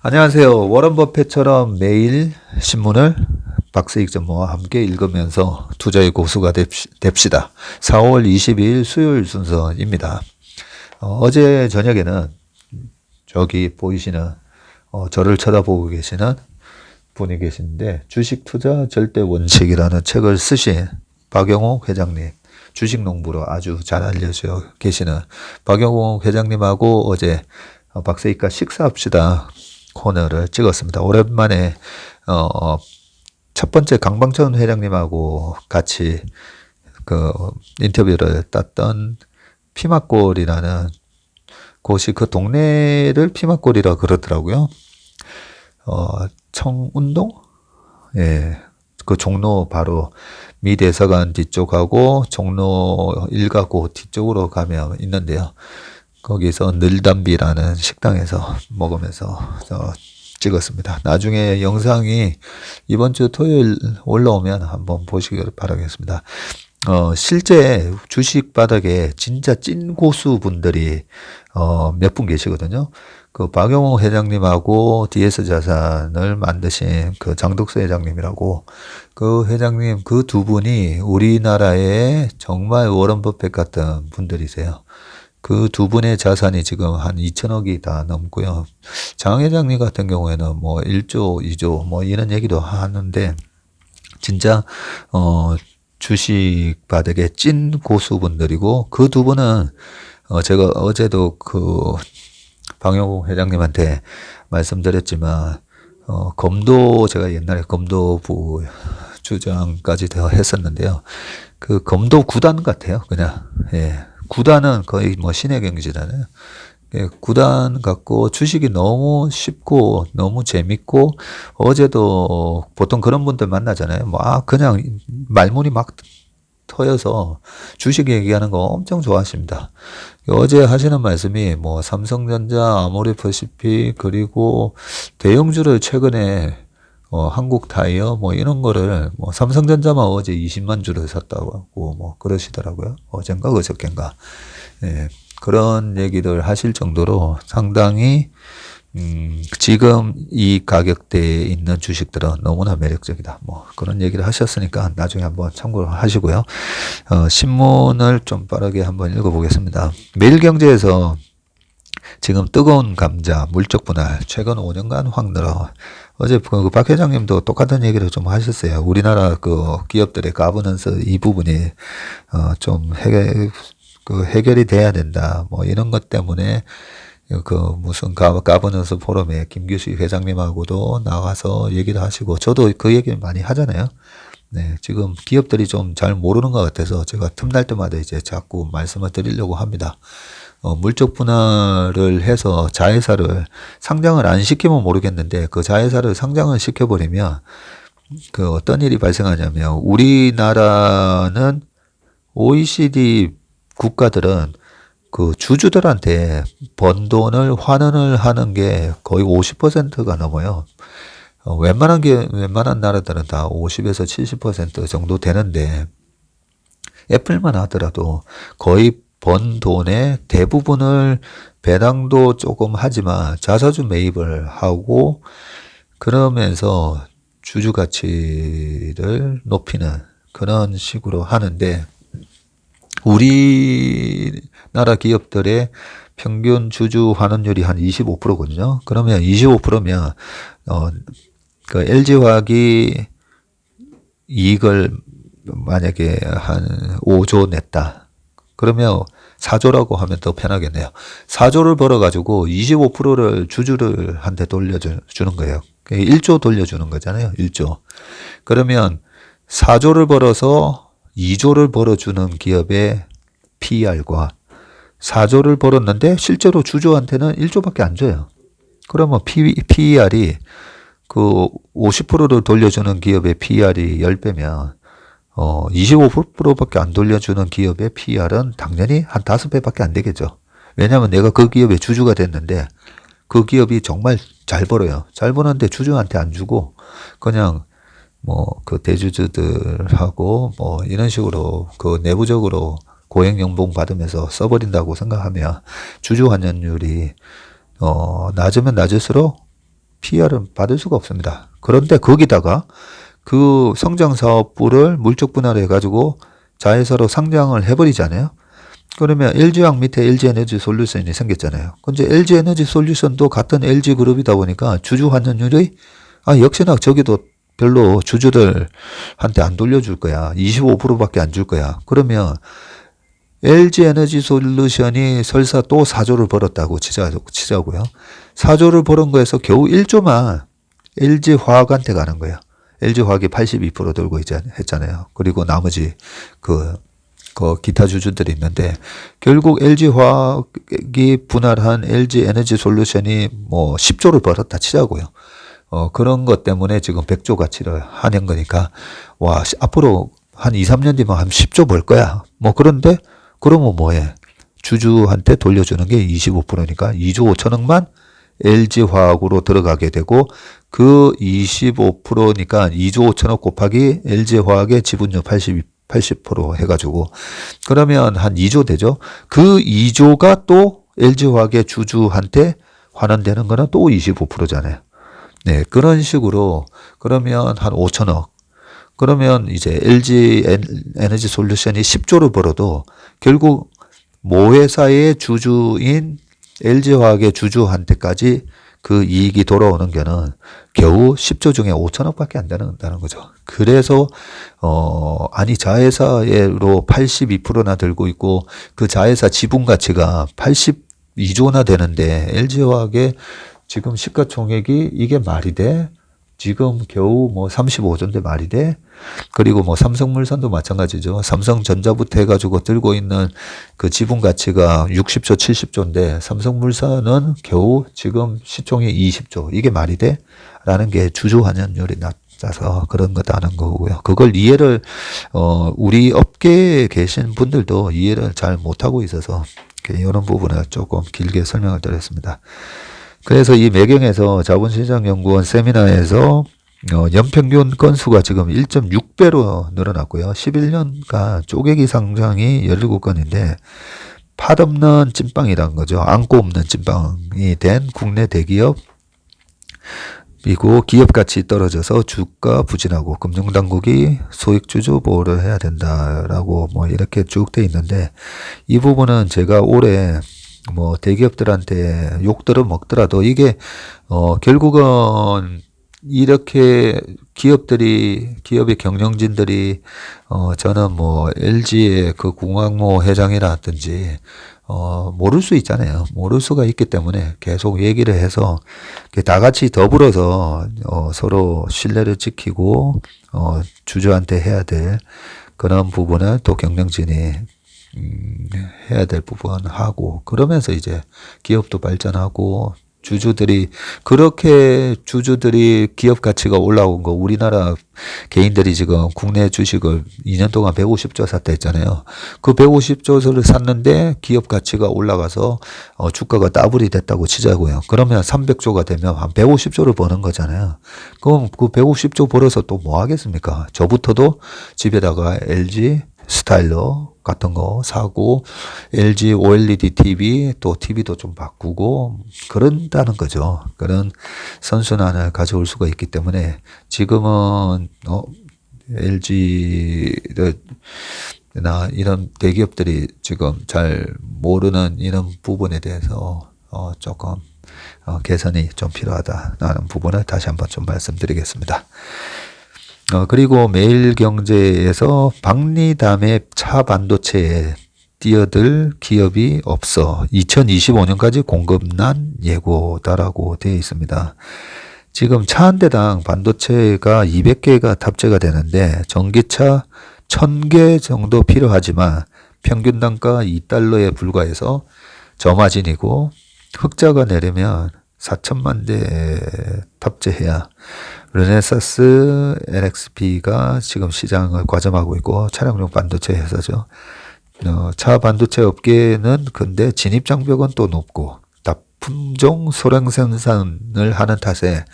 안녕하세요. 워런 버핏처럼 매일 신문을 박세익 전무와 함께 읽으면서 투자의 고수가 됩시다. 4월 22일 수요일 순서입니다. 어제 저녁에는 저기 보이시는 저를 쳐다보고 계시는 분이 계시는데 주식 투자 절대 원칙이라는 책을 쓰신 박영옥 회장님, 주식농부로 아주 잘 알려져 계시는 박영옥 회장님하고 어제 박세익과 식사합시다 코너를 찍었습니다. 오랜만에 첫 번째 강방천 회장님하고 같이 그 인터뷰를 땄던 피막골이라는 곳이 그 동네를 피막골이라 그러더라고요. 청운동? 예. 그 종로 바로 미 대사관 뒤쪽하고 종로 1가구 뒤쪽으로 가면 있는데요. 거기서 늘담비라는 식당에서 먹으면서 찍었습니다. 나중에 영상이 이번 주 토요일 올라오면 한번 보시길 바라겠습니다. 실제 주식 바닥에 진짜 찐 고수분들이 몇 분 계시거든요. 그 박영호 회장님하고 DS 자산을 만드신 그 장덕수 회장님이라고 그 회장님 그 두 분이 우리나라의 정말 워런 버핏 같은 분들이세요. 그 두 분의 자산이 지금 한 2천억이 다 넘고요. 장 회장님 같은 경우에는 뭐 1조, 2조 뭐 이런 얘기도 하는데 진짜 주식 바닥의 찐 고수분들이고 그 두 분은 제가 어제도 그 방영욱 회장님한테 말씀드렸지만 검도 제가 옛날에 검도부 주장까지 했었는데요. 그 검도 구단 같아요. 그냥 예. 구단은 거의 뭐 신의 경지잖아요. 예, 구단 같고 주식이 너무 쉽고 너무 재밌고 어제도 보통 그런 분들 만나잖아요. 뭐 그냥 말문이 막 터여서 주식 얘기하는 거 엄청 좋아하십니다. 어제 하시는 말씀이 뭐 삼성전자, 아모레퍼시픽 그리고 대형주를 최근에 한국 타이어 뭐 이런 거를 뭐 삼성전자만 어제 20만 주를 샀다고 하고 뭐 그러시더라고요. 어젠가 그저께인가. 예, 그런 얘기들 하실 정도로 상당히 지금 이 가격대에 있는 주식들은 너무나 매력적이다. 뭐 그런 얘기를 하셨으니까 나중에 한번 참고를 하시고요. 신문을 좀 빠르게 한번 읽어보겠습니다. 매일경제에서 지금 뜨거운 감자, 물적 분할, 최근 5년간 확 늘어. 어제 그 박 회장님도 똑같은 얘기를 좀 하셨어요. 우리나라 그 기업들의 가버넌스 이 부분이 좀 해결이 돼야 된다. 뭐 이런 것 때문에 그 무슨 가버넌스 포럼에 김규식 회장님하고도 나가서 얘기를 하시고 저도 그 얘기를 많이 하잖아요. 네, 지금 기업들이 좀 잘 모르는 것 같아서 제가 틈날 때마다 이제 자꾸 말씀을 드리려고 합니다. 물적 분할을 해서 자회사를 상장을 안 시키면 모르겠는데 그 자회사를 상장을 시켜버리면 그 어떤 일이 발생하냐면 우리나라는 OECD 국가들은 그 주주들한테 번 돈을 환원을 하는 게 거의 50%가 넘어요. 웬만한 나라들은 다 50에서 70% 정도 되는데 애플만 하더라도 거의 번 돈의 대부분을 배당도 조금 하지만 자사주 매입을 하고 그러면서 주주 가치를 높이는 그런 식으로 하는데 우리나라 기업들의 평균 주주 환원율이 한 25%거든요. 그러면 25%면 그 LG화학이 이익을 만약에 한 5조 냈다. 그러면 4조라고 하면 더 편하겠네요. 4조를 벌어가지고 25%를 주주를 한테 돌려주는 거예요. 1조 돌려주는 거잖아요. 1조. 그러면 4조를 벌어서 2조를 벌어주는 기업의 PER과 4조를 벌었는데 실제로 주주한테는 1조밖에 안 줘요. 그러면 PER이 그 50%를 돌려주는 기업의 PER이 10배면 25%밖에 안 돌려주는 기업의 PER은 당연히 한 5배밖에 안 되겠죠. 왜냐하면 내가 그 기업의 주주가 됐는데 그 기업이 정말 잘 벌어요. 잘 버는데 주주한테 안 주고 그냥 뭐 그 대주주들하고 뭐 이런 식으로 그 내부적으로 고액 연봉 받으면서 써버린다고 생각하면 주주 환원율이 낮으면 낮을수록 PR은 받을 수가 없습니다. 그런데 거기다가 그 성장사업부를 물적 분할해 가지고 자회사로 상장을 해버리잖아요. 그러면 LG화학 밑에 LG에너지솔루션이 생겼잖아요. 근데 LG에너지솔루션도 같은 LG그룹이다 보니까 주주 환원율이 역시나 저기도 별로 주주들한테 안 돌려줄 거야. 25%밖에 안 줄 거야. 그러면 LG에너지솔루션이 설사 또 4조를 벌었다고 치자고요. 4조를 벌은 거에서 겨우 1조만 LG화학한테 가는 거예요. LG화학이 82% 들고 했잖아요. 그리고 나머지 그 기타 주주들이 있는데, 결국 LG화학이 분할한 LG에너지솔루션이 뭐 10조를 벌었다 치자고요. 그런 것 때문에 지금 100조 가치를 하는 거니까, 앞으로 한 2, 3년 뒤면 한 10조 벌 거야. 뭐 그런데, 그러면 뭐해? 주주한테 돌려주는 게 25%니까 2조 5천억만 LG화학으로 들어가게 되고, 그 25%니까 2조 5천억 곱하기 LG화학의 지분율 80% 해가지고, 그러면 한 2조 되죠. 그 2조가 또 LG화학의 주주한테 환원되는 거는 또 25%잖아요. 네, 그런 식으로 그러면 한 5천억. 그러면 이제 LG 에너지 솔루션이 10조를 벌어도 결국 모 회사의 주주인 LG화학의 주주한테까지 그 이익이 돌아오는 게는 겨우 10조 중에 5천억밖에 안 된다는 거죠. 그래서 자회사로 82%나 들고 있고, 그 자회사 지분 가치가 82조나 되는데 LG화학의 지금 시가총액이 이게 말이 돼? 지금 겨우 뭐 35조인데 말이 돼? 그리고 뭐 삼성물산도 마찬가지죠. 삼성전자부터 해가지고 들고 있는 그 지분 가치가 60조, 70조인데 삼성물산은 겨우 지금 시총이 20조. 이게 말이 돼? 라는 게 주주 환원율이 낮아서 그런 거다는 거고요. 그걸 이해를, 우리 업계에 계신 분들도 이해를 잘 못하고 있어서 이런 부분을 조금 길게 설명을 드렸습니다. 그래서 이 매경에서 자본시장연구원 세미나에서 연평균 건수가 지금 1.6배로 늘어났고요. 11년간 쪼개기 상장이 17건인데 팥없는 찐빵이라는 거죠. 안고 없는 찐빵이 된 국내 대기업, 그리고 기업 가치 떨어져서 주가 부진하고 금융당국이 소액주주 보호를 해야 된다라고 뭐 이렇게 쭉 돼 있는데, 이 부분은 제가 올해 뭐 대기업들한테 욕 들어 먹더라도 이게 결국은 이렇게 기업의 경영진들이 저는 뭐 LG의 그 궁학모 회장이라든지 모를 수 있잖아요. 모를 수가 있기 때문에 계속 얘기를 해서 다 같이 더불어서 서로 신뢰를 지키고 주주한테 해야 될 그런 부분을 또 경영진이 해야 될 부분 하고, 그러면서 이제 기업도 발전하고 주주들이 기업 가치가 올라온 거, 우리나라 개인들이 지금 국내 주식을 2년 동안 150조 샀다 했잖아요. 그 150조를 샀는데 기업 가치가 올라가서 주가가 더블이 됐다고 치자고요. 그러면 300조가 되면 한 150조를 버는 거잖아요. 그럼 그 150조 벌어서 또 뭐 하겠습니까? 저부터도 집에다가 LG 스타일러 같은 거 사고, LG OLED TV, 또 TV도 좀 바꾸고, 그런다는 거죠. 그런 선순환을 가져올 수가 있기 때문에, 지금은, LG나 이런 대기업들이 지금 잘 모르는 이런 부분에 대해서, 조금, 개선이 좀 필요하다라는 부분을 다시 한번 좀 말씀드리겠습니다. 그리고 매일경제에서 박리담의 차 반도체에 뛰어들 기업이 없어 2025년까지 공급난 예고다라고 되어 있습니다. 지금 차 한 대당 반도체가 200개가 탑재가 되는데 전기차 1000개 정도 필요하지만 평균 단가 $2에 불과해서 저마진이고, 흑자가 내려면 4천만 대 탑재해야 르네사스 NXP가 지금 시장을 과점하고 있고, 차량용 반도체 회사죠. 차 반도체 업계는 근데 진입 장벽은 또 높고 다품종 소량 생산을 하는 탓에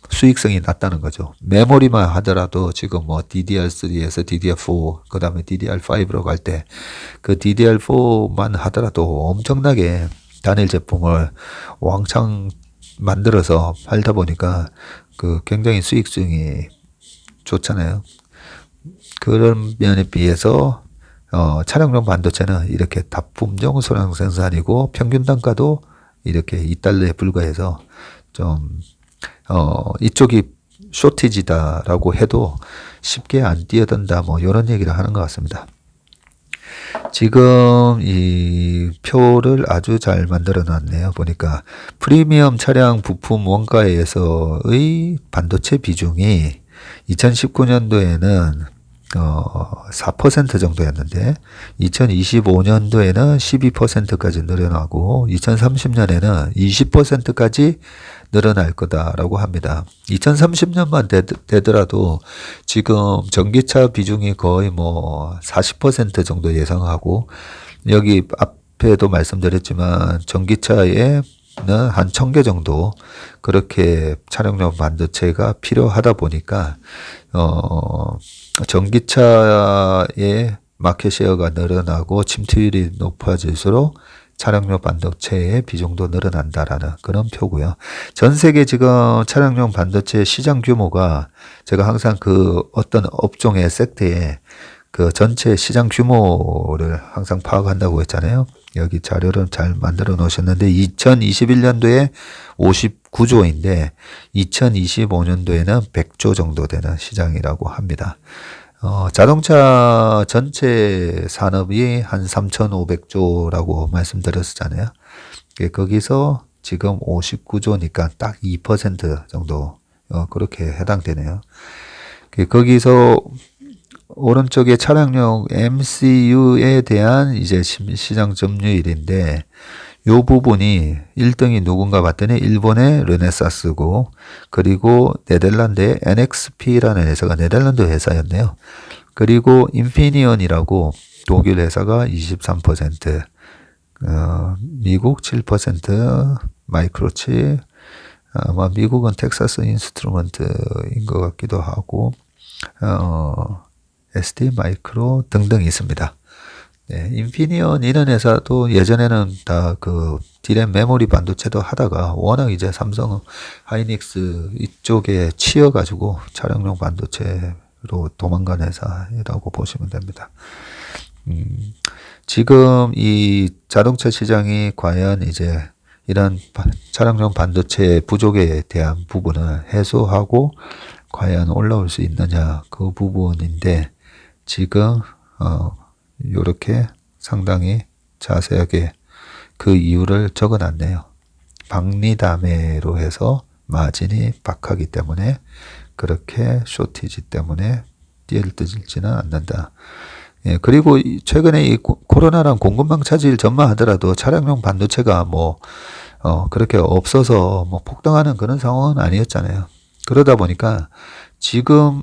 수익성이 낮다는 거죠. 메모리만 하더라도 지금 뭐 DDR3에서 DDR4, 그 다음에 DDR5로 갈 때 그 DDR4만 하더라도 엄청나게 단일 제품을 왕창 만들어서 팔다 보니까 그 굉장히 수익성이 좋잖아요. 그런 면에 비해서 차량용 반도체는 이렇게 다품종 소량 생산이고 평균 단가도 이렇게 2달러에 불과해서 좀 이쪽이 쇼티지다라고 해도 쉽게 안 뛰어든다 뭐 이런 얘기를 하는 것 같습니다. 지금 이 표를 아주 잘 만들어 놨네요. 보니까 프리미엄 차량 부품 원가에서의 반도체 비중이 2019년도에는 4% 정도였는데 2025년도에는 12%까지 늘어나고 2030년에는 20%까지 늘어날 거다라고 합니다. 2030년만 되더라도 지금 전기차 비중이 거의 뭐 40% 정도 예상하고 여기 앞에도 말씀드렸지만 전기차에는 한 1000개 정도 그렇게 차량용 반도체가 필요하다 보니까 전기차의 마켓 셰어가 늘어나고 침투율이 높아질수록 차량용 반도체의 비중도 늘어난다라는 그런 표고요. 전 세계 지금 차량용 반도체 시장 규모가 제가 항상 그 어떤 업종의 섹터에 그 전체 시장 규모를 항상 파악한다고 했잖아요. 여기 자료를 잘 만들어 놓으셨는데 2021년도에 59조인데 2025년도에는 100조 정도 되는 시장이라고 합니다. 자동차 전체 산업이 한 3,500조라고 말씀드렸잖아요. 거기서 지금 59조니까 딱 2% 정도 그렇게 해당되네요. 거기서 오른쪽에 차량용 MCU에 대한 이제 시장 점유율인데 요 부분이 1등이 누군가 봤더니 일본의 르네사스고 그리고 네덜란드의 NXP라는 회사가 네덜란드 회사였네요. 그리고 인피니언이라고 독일 회사가 23%, 미국 7%, 마이크로칩, 아마 미국은 텍사스 인스트루먼트인 것 같기도 하고 ST 마이크로 등등 있습니다. 네, 인피니언 이런 회사도 예전에는 다 그 디램 메모리 반도체도 하다가 워낙 이제 삼성 하이닉스 이쪽에 치여가지고 차량용 반도체로 도망간 회사라고 보시면 됩니다. 지금 이 자동차 시장이 과연 이제 이런 차량용 반도체 부족에 대한 부분을 해소하고 과연 올라올 수 있느냐 그 부분인데 지금 요렇게 상당히 자세하게 그 이유를 적어놨네요. 박리담회로 해서 마진이 박하기 때문에 그렇게 쇼티지 때문에 뛰어들지는 않는다. 예, 그리고 최근에 이 코로나랑 공급망 차질 전망하더라도 차량용 반도체가 뭐 그렇게 없어서 뭐 폭등하는 그런 상황은 아니었잖아요. 그러다 보니까 지금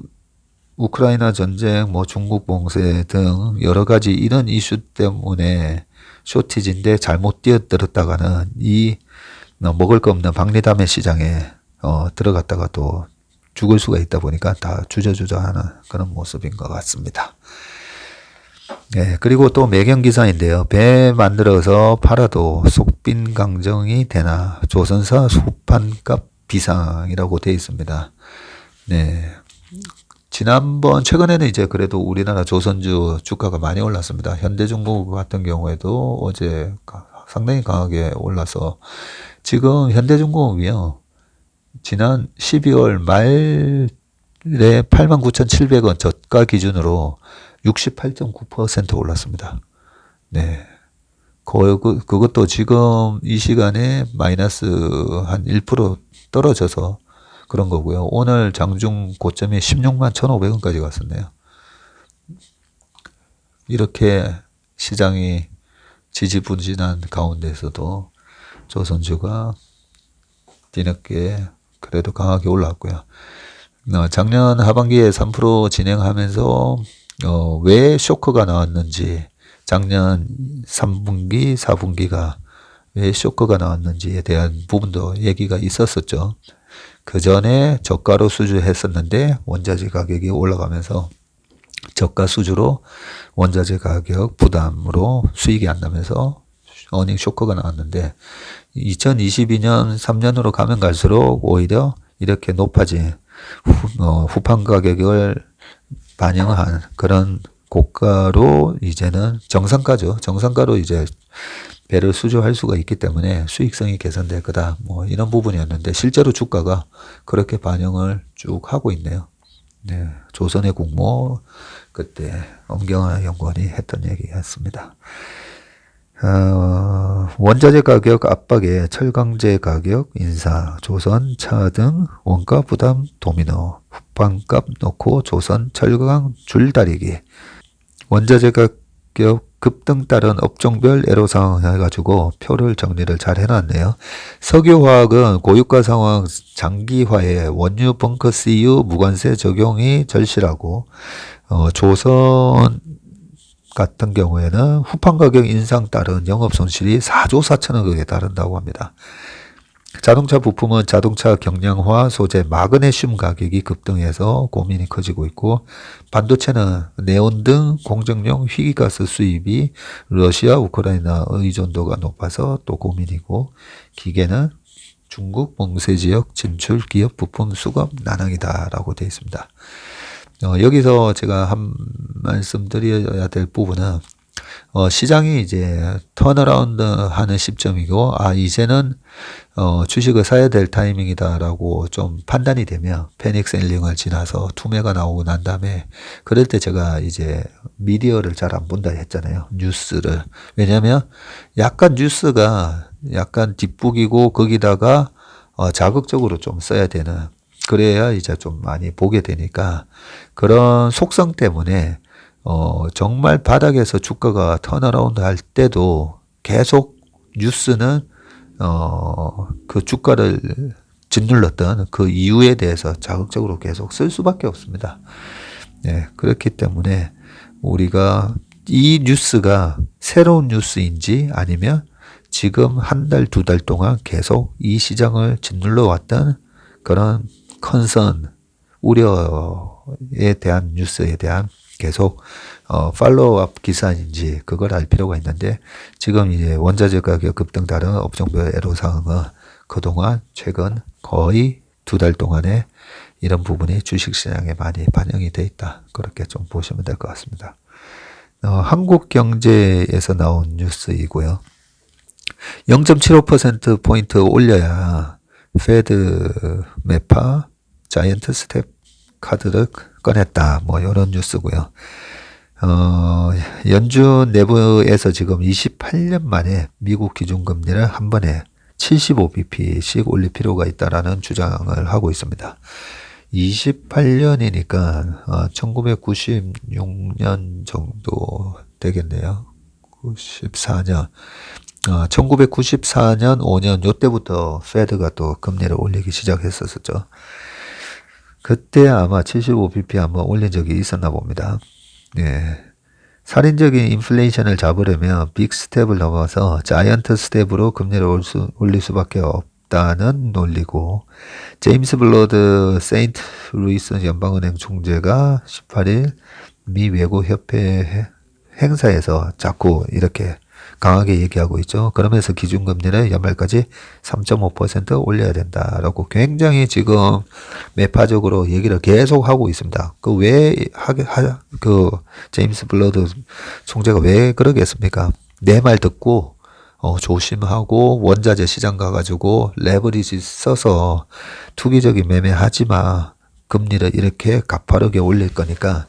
우크라이나 전쟁, 뭐 중국 봉쇄 등 여러 가지 이런 이슈 때문에 쇼티지인데 잘못 뛰어들었다가는 이 먹을 거 없는 박리담의 시장에 들어갔다가 또 죽을 수가 있다 보니까 다 주저주저하는 그런 모습인 것 같습니다. 네, 그리고 또 매경 기사인데요. 배 만들어서 팔아도 속빈 강정이 되나 조선사 소판값 비상이라고 되어 있습니다. 네. 지난번 최근에는 이제 그래도 우리나라 조선주 주가가 많이 올랐습니다. 현대중공업 같은 경우에도 어제 상당히 강하게 올라서 지금 현대중공업이요. 지난 12월 말에 89,700원 저가 기준으로 68.9% 올랐습니다. 네. 그것도 지금 이 시간에 마이너스 한 1% 떨어져서 그런 거고요. 오늘 장중 고점이 16만 1,500원까지 갔었네요. 이렇게 시장이 지지부진한 가운데서도 조선주가 뒤늦게 그래도 강하게 올랐고요. 작년 하반기에 3% 진행하면서 왜 쇼크가 나왔는지 작년 3분기, 4분기가 왜 쇼크가 나왔는지에 대한 부분도 얘기가 있었었죠. 그 전에 저가로 수주했었는데 원자재 가격이 올라가면서 저가 수주로 원자재 가격 부담으로 수익이 안 나면서 어닝 쇼크가 나왔는데 2022년 3년으로 가면 갈수록 오히려 이렇게 높아진 후판 가격을 반영한 그런 고가로 이제는 정상가죠. 정상가로 이제 배를 수주할 수가 있기 때문에 수익성이 개선될 거다. 뭐 이런 부분이었는데 실제로 주가가 그렇게 반영을 쭉 하고 있네요. 네, 조선의 국모 그때 엄경화 연구원이 했던 얘기였습니다. 원자재 가격 압박에 철강제 가격 인사, 조선, 차 등 원가 부담 도미노, 후판값 놓고 조선, 철강 줄다리기, 원자재 가격 급등 따른 업종별 애로사항 해가지고 표를 정리를 잘 해놨네요. 석유화학은 고유가 상황 장기화에 원유 벙커 CU 무관세 적용이 절실하고 조선 같은 경우에는 후판 가격 인상 따른 영업 손실이 4조 4천억에 달한다고 합니다. 자동차 부품은 자동차 경량화 소재 마그네슘 가격이 급등해서 고민이 커지고 있고, 반도체는 네온 등 공정용 희귀가스 수입이 러시아, 우크라이나 의존도가 높아서 또 고민이고, 기계는 중국 멍세 지역 진출 기업 부품 수급 난항이다라고 되어 있습니다. 여기서 제가 한 말씀 드려야 될 부분은 시장이 이제 턴어라운드 하는 시점이고, 이제는 주식을 사야 될 타이밍이다라고 좀 판단이 되면 패닉 셀링을 지나서 투매가 나오고 난 다음에, 그럴 때 제가 이제 미디어를 잘 안 본다 했잖아요. 뉴스를. 왜냐면 약간 뉴스가 약간 뒷북이고 거기다가 자극적으로 좀 써야 되는, 그래야 이제 좀 많이 보게 되니까, 그런 속성 때문에 정말 바닥에서 주가가 턴어라운드 할 때도 계속 뉴스는 그 주가를 짓눌렀던 그 이유에 대해서 자극적으로 계속 쓸 수밖에 없습니다. 네, 그렇기 때문에 우리가 이 뉴스가 새로운 뉴스인지 아니면 지금 한 달, 두 달 동안 계속 이 시장을 짓눌러 왔던 그런 컨선, 우려에 대한 뉴스에 대한 계속 팔로우업 기사인지 그걸 알 필요가 있는데, 지금 이제 원자재 가격 급등 따른 업종별 애로사항은 그동안 최근 거의 두 달 동안에 이런 부분이 주식시장에 많이 반영이 돼 있다. 그렇게 좀 보시면 될 것 같습니다. 한국경제에서 나온 뉴스이고요. 0.75%포인트 올려야 페드 매파 자이언트 스텝 카드를 꺼냈다. 뭐 이런 뉴스고요. 연준 내부에서 지금 28년 만에 미국 기준금리를 한 번에 75bp씩 올릴 필요가 있다라는 주장을 하고 있습니다. 28년이니까 1996년 정도 되겠네요. 94년. 1994년, 5년 요때부터 페드가 또 금리를 올리기 시작했었죠. 그때 아마 75bp 한번 올린 적이 있었나 봅니다. 예. 살인적인 인플레이션을 잡으려면 빅 스텝을 넘어서 자이언트 스텝으로 금리를 올릴 수밖에 없다는 논리고, 제임스 블러드 세인트 루이스 연방은행 총재가 18일 미 외고협회 행사에서 자꾸 이렇게 강하게 얘기하고 있죠. 그러면서 기준금리를 연말까지 3.5% 올려야 된다라고 굉장히 지금 매파적으로 얘기를 계속 하고 있습니다. 제임스 블러드 총재가 왜 그러겠습니까? 내 말 듣고 조심하고 원자재 시장 가가지고 레버리지 써서 투기적인 매매하지 마. 금리를 이렇게 가파르게 올릴 거니까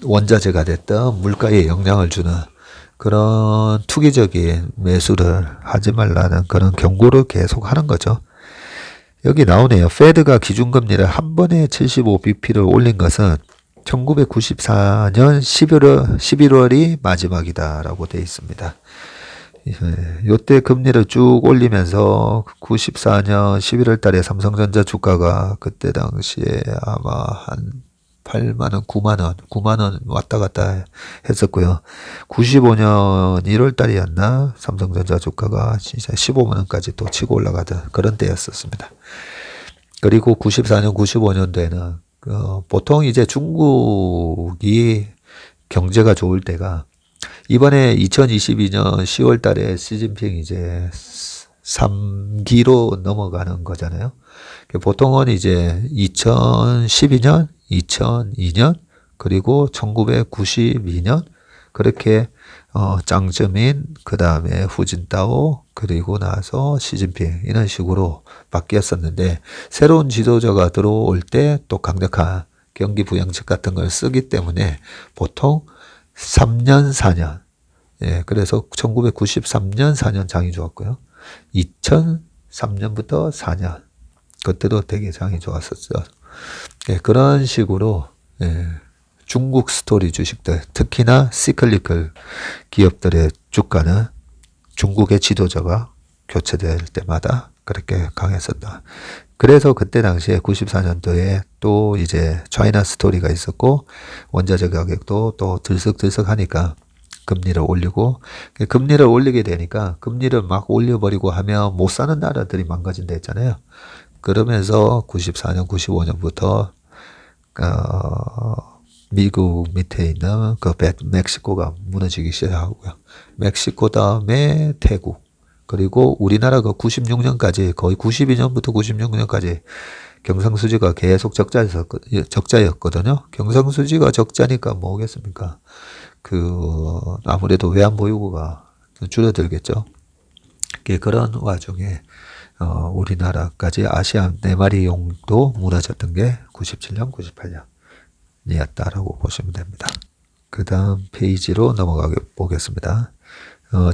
원자재가 됐던 물가에 영향을 주는 그런 투기적인 매수를 하지 말라는 그런 경고를 계속 하는 거죠. 여기 나오네요. 페드가 기준금리를 한 번에 75bp를 올린 것은 1994년 11월이 마지막이다라고 되어 있습니다. 요때 금리를 쭉 올리면서 94년 11월 달에 삼성전자 주가가 그때 당시에 아마 한 8만원, 9만원 왔다 갔다 했었고요. 95년 1월 달이었나? 삼성전자 주가가 진짜 15만원까지 또 치고 올라가던 그런 때였었습니다. 그리고 94년, 95년도에는 보통 이제 중국이 경제가 좋을 때가 이번에 2022년 10월 달에 시진핑 이제 3기로 넘어가는 거잖아요. 보통은 이제 2012년, 2002년, 그리고 1992년, 그렇게 짱즈민, 그 다음에 후진타오, 그리고 나서 시진핑 이런 식으로 바뀌었었는데 새로운 지도자가 들어올 때 또 강력한 경기 부양책 같은 걸 쓰기 때문에 보통 3년, 4년. 예, 그래서 1993년 4년 장이 좋았고요. 2003년부터 4년. 그때도 되게 장이 좋았었죠. 예, 그런 식으로 예, 중국 스토리 주식들, 특히나 시클리컬 기업들의 주가는 중국의 지도자가 교체될 때마다 그렇게 강했었다. 그래서 그때 당시에 94년도에 또 이제 차이나 스토리가 있었고 원자재 가격도 또 들썩들썩 하니까 금리를 올리고, 금리를 올리게 되니까 금리를 막 올려버리고 하면 못 사는 나라들이 망가진다 했잖아요. 그러면서 94년, 95년부터 미국 밑에 있는 그 멕시코가 무너지기 시작하고요. 멕시코 다음에 태국, 그리고 우리나라가 96년까지 거의 92년부터 96년까지 경상수지가 계속 적자였거든요. 경상수지가 적자니까 뭐겠습니까? 아무래도 외환보유고가 줄어들겠죠. 그런 와중에 우리나라까지 아시안 4마리용도 무너졌던 게 97년, 98년이었다라고 보시면 됩니다. 그 다음 페이지로 넘어가 보겠습니다.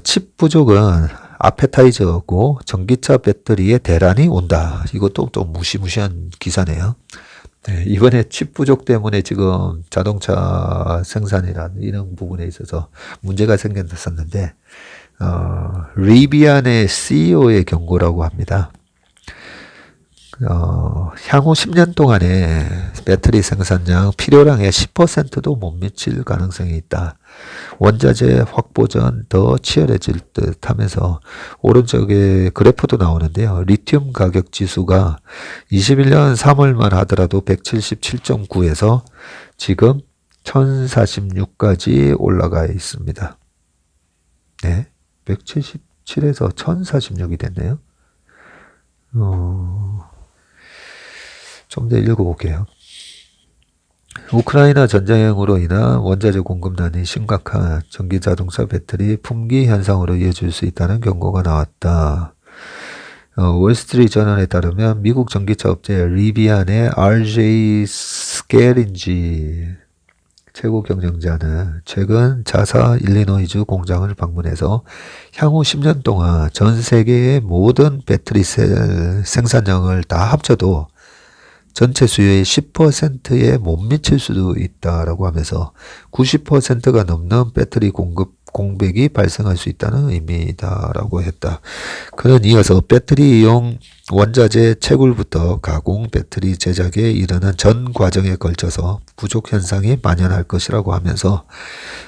칩 부족은 아페타이저고 전기차 배터리에 대란이 온다. 이것도 또 무시무시한 기사네요. 네, 이번에 칩 부족 때문에 지금 자동차 생산이란 이런 부분에 있어서 문제가 생겼었는데 리비안의 CEO의 경고라고 합니다. 향후 10년 동안에 배터리 생산량 필요량의 10%도 못 미칠 가능성이 있다. 원자재 확보전 더 치열해질 듯 하면서 오른쪽에 그래프도 나오는데요. 리튬 가격 지수가 21년 3월만 하더라도 177.9에서 지금 1046까지 올라가 있습니다. 네, 177에서 1046이 됐네요. 좀 더 읽어볼게요. 우크라이나 전쟁으로 인한 원자재 공급난이 심각한 전기자동차 배터리 품귀 현상으로 이어질 수 있다는 경고가 나왔다. 월스트리트 저널에 따르면 미국 전기차 업체 리비안의 RJ 스케린지 최고 경영자는 최근 자사 일리노이주 공장을 방문해서 향후 10년 동안 전 세계의 모든 배터리 셀 생산량을 다 합쳐도 전체 수요의 10%에 못 미칠 수도 있다라고 하면서 90%가 넘는 배터리 공백이 발생할 수 있다는 의미다라고 했다. 그는 이어서 배터리용 원자재 채굴부터 가공, 배터리 제작에 이르는 전 과정에 걸쳐서 부족 현상이 만연할 것이라고 하면서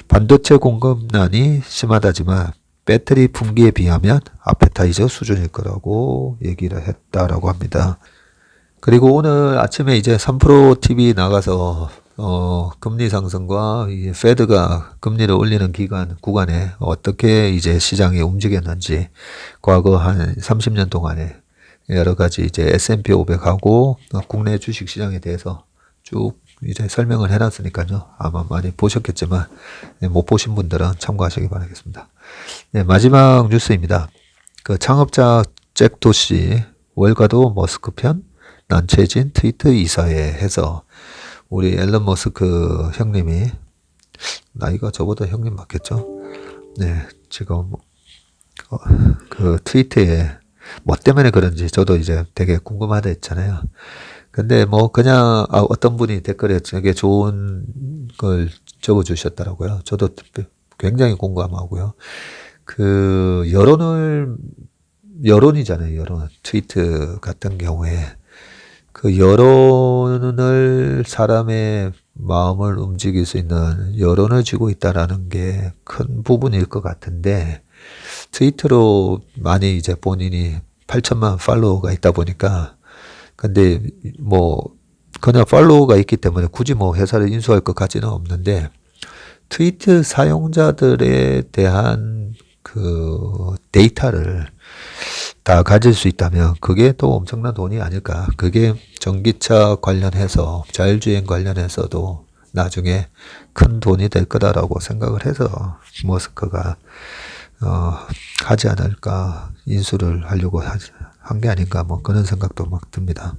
반도체 공급난이 심하다지만 배터리 품귀에 비하면 아페타이저 수준일 거라고 얘기를 했다라고 합니다. 그리고 오늘 아침에 이제 3프로 TV 나가서 금리 상승과 이 페드가 금리를 올리는 구간에 어떻게 이제 시장이 움직였는지 과거 한 30년 동안에 여러 가지 이제 S&P 500하고 국내 주식 시장에 대해서 쭉 이제 설명을 해놨으니까요. 아마 많이 보셨겠지만 못 보신 분들은 참고하시기 바라겠습니다. 네, 마지막 뉴스입니다. 그 창업자 잭 도시 월가도 머스크 편 난체진 트위터 이사회 해서 우리 앨런 머스크 형님이 나이가 저보다 형님 맞겠죠? 네, 지금 그 트위터에 뭐 때문에 그런지 저도 이제 되게 궁금하다 했잖아요. 근데 뭐 그냥 어떤 분이 댓글에 되게 좋은 걸 적어주셨더라고요. 저도 굉장히 공감하고요. 그 여론이잖아요. 여론. 트위터 같은 경우에 그 여론을 사람의 마음을 움직일 수 있는 여론을 쥐고 있다라는 게 큰 부분일 것 같은데 트위터로 많이 이제 본인이 8천만 팔로워가 있다 보니까 근데 뭐 그냥 팔로워가 있기 때문에 굳이 뭐 회사를 인수할 것 같지는 없는데 트위터 사용자들에 대한 그 데이터를 다 가질 수 있다면 그게 또 엄청난 돈이 아닐까. 그게 전기차 관련해서 자율주행 관련해서도 나중에 큰 돈이 될 거다라고 생각을 해서 머스크가 하지 않을까, 인수를 하려고 한 게 아닌가, 뭐 그런 생각도 막 듭니다.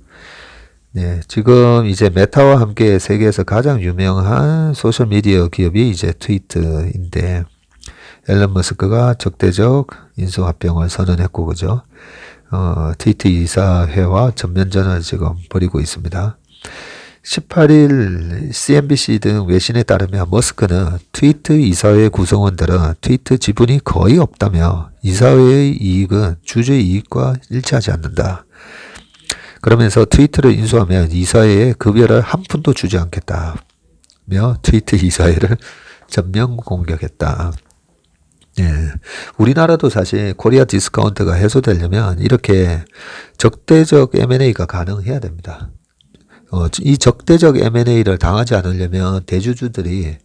네, 지금 이제 메타와 함께 세계에서 가장 유명한 소셜미디어 기업이 이제 트위터인데, 앨런 머스크가 적대적 인수합병을 선언했고, 그죠? 트위터 이사회와 전면전을 지금 벌이고 있습니다. 18일 CNBC 등 외신에 따르면 머스크는 트위터 이사회 구성원들은 트위터 지분이 거의 없다며 이사회의 이익은 주주의 이익과 일치하지 않는다. 그러면서 트위터를 인수하면 이사회에 급여를 한 푼도 주지 않겠다며 트위터 이사회를 전면 공격했다. 예, 우리나라도 사실 코리아 디스카운트가 해소되려면 이렇게 적대적 M&A가 가능해야 됩니다. 이 적대적 M&A를 당하지 않으려면 대주주들이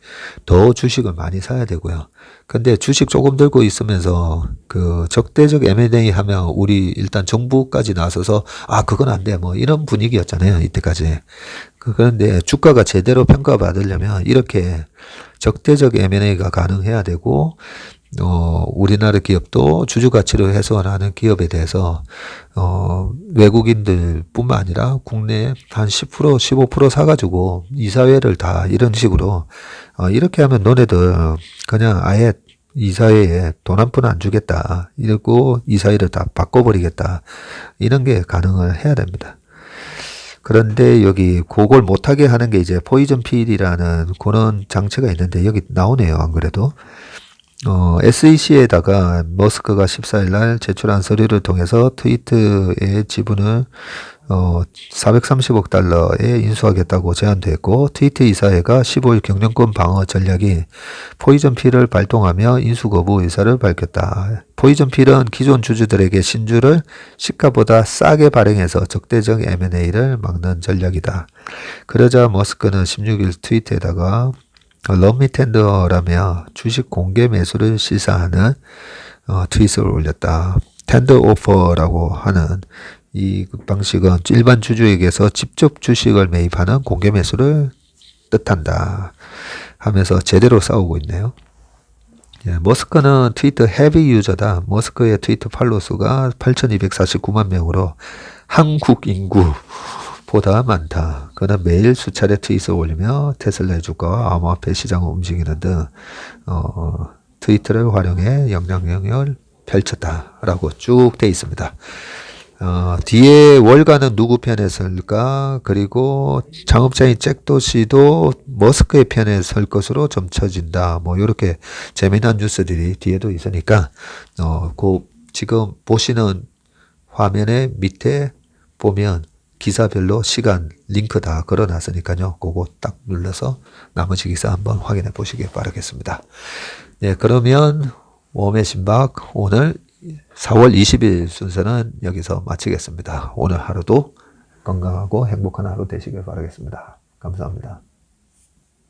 더 주식을 많이 사야 되고요. 근데 주식 조금 들고 있으면서 그 적대적 M&A 하면 우리 일단 정부까지 나서서 그건 안 돼, 뭐 이런 분위기였잖아요, 이때까지. 그런데 주가가 제대로 평가받으려면 이렇게 적대적 M&A가 가능해야 되고, 우리나라 기업도 주주 가치를 훼손하는 기업에 대해서, 외국인들 뿐만 아니라 국내 한 10%, 15% 사가지고 이사회를 다 이런 식으로, 이렇게 하면 너네들 그냥 아예 이사회에 돈 한 푼 안 주겠다. 이러고 이사회를 다 바꿔버리겠다. 이런 게 가능을 해야 됩니다. 그런데 여기 그걸 못하게 하는 게 이제 포이즌 필이라는 그런 장치가 있는데 여기 나오네요. 안 그래도. SEC에다가 머스크가 14일 날 제출한 서류를 통해서 트위터의 지분을 430억 달러에 인수하겠다고 제안됐고, 트위터 이사회가 15일 경영권 방어 전략이 포이즌 필을 발동하며 인수 거부 의사를 밝혔다. 포이즌 필은 기존 주주들에게 신주를 시가보다 싸게 발행해서 적대적 M&A를 막는 전략이다. 그러자 머스크는 16일 트위터에다가 럼미 텐더라며 주식 공개 매수를 시사하는 트윗을 올렸다. 텐더 오퍼라고 하는 이 방식은 일반 주주에게서 직접 주식을 매입하는 공개 매수를 뜻한다 하면서 제대로 싸우고 있네요. 예, 머스크는 트위터 헤비 유저다. 머스크의 트위터 팔로우 수가 8,249만 명으로 한국 인구보다 많다. 그는 매일 수차례 트윗을 올리며 테슬라의 주가와 암호화폐 시장을 움직이는 등 트위터를 활용해 영향력을 펼쳤다라고 쭉 돼 있습니다. 뒤에 월가는 누구 편에 설까? 그리고 창업자인 잭도 씨도 머스크의 편에 설 것으로 점쳐진다. 뭐 이렇게 재미난 뉴스들이 뒤에도 있으니까 지금 보시는 화면의 밑에 보면 기사별로 시간 링크 다 걸어놨으니까요. 그거 딱 눌러서 나머지 기사 한번 확인해 보시기 바라겠습니다. 네, 그러면 웜의 신박 오늘 4월 20일 순서는 여기서 마치겠습니다. 오늘 하루도 건강하고 행복한 하루 되시길 바라겠습니다. 감사합니다.